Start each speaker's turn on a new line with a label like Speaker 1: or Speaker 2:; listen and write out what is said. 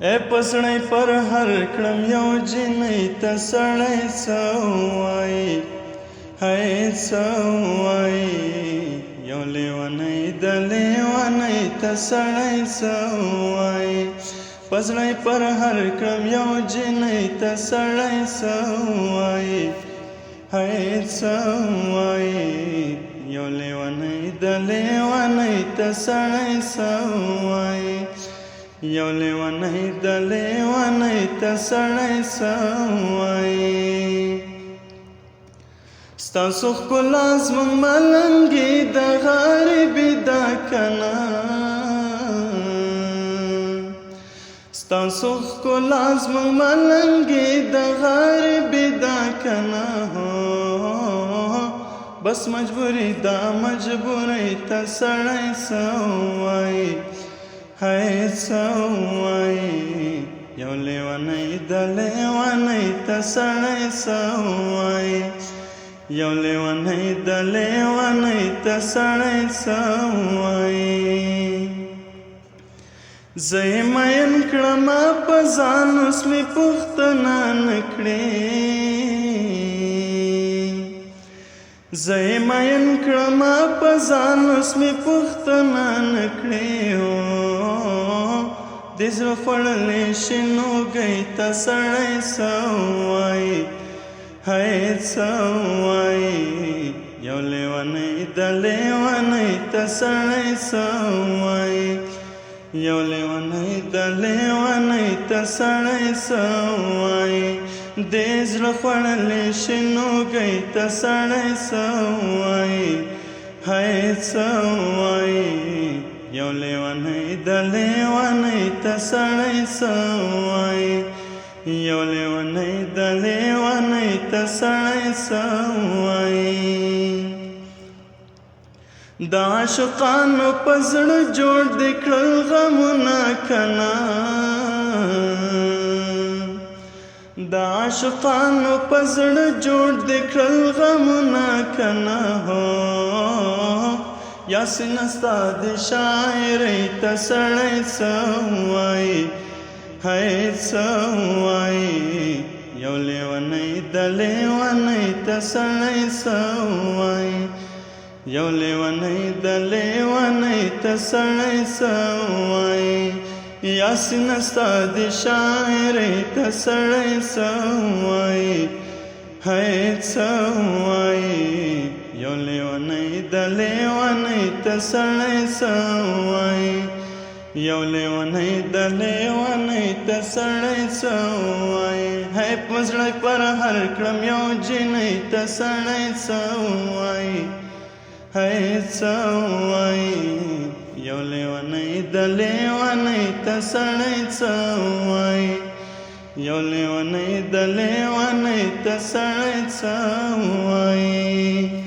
Speaker 1: اے پسړی پر هر کړم یو جنۍ ته سړی څه وایي هی څه وایي یو لیونی د لیونۍ ته سړی څه وایي پسړی پر هر کړم یو جنۍ ته سړی څه وایي هی څه وایي یو لیونی د لیونۍ ته سړی څه وایي یو لیونی د لیونۍ ته سړی څه وایي ستاسو ښکلا زموږ ملنګې د غریبي ده که نه ستاسو ښکلا زموږ ملنګې د غریبي ده که نه بس مجبوري ده مجبورۍ ته سړی څه وایي هی څه وایي یو لیونی د لیونۍ ته سړی څه وایي یو لیونی د لیونۍ ته سړی څه وایي زه یې مین کړمه په ځان اوس مې پوښتنه نه کړې زه یې مین کړمه په ځان اوس مې پوښتنه نه کړې د زړه خوړلې شینوګۍ ته سړی څه وایي هی څه وایي یو لیونی د لیونۍ ته سړی څه وایي یو لیونی د لیونۍ ته سړی څه وایي د زړه خوړلې شینوګۍ ته سړی څه وایي هی څه وایي یو لیونی د لیونۍ ته سړی څه وایي یو لیونی د لیونۍ ته سړی څه وایي د عاشقانو په زړه جوړ دې کړل غمونه که نه د عاشقانو په زړه جوړ دې کړل غمونه که نه یا سینه ستا د شاعرۍ ته سړی څه وایي هی څه وایي یو لیونی د لیونۍ ته سړی څه وایي یو لیونی د لیونۍ ته سړی څه وایي یا سینه ستا د شاعرۍ ته سړی څه وایي هی څه وایي یو لیونی د لیونۍ ته سړی څه وایي یو لیونی د لیونۍ ته سړی څه وایي هی په زړه پر هر کړم یو جنۍ ته سړی څه وایي هی څه وایي یو لیونی د لیونۍ ته سړی څه وایي یو لیونی د لیونۍ ته سړی څه وایي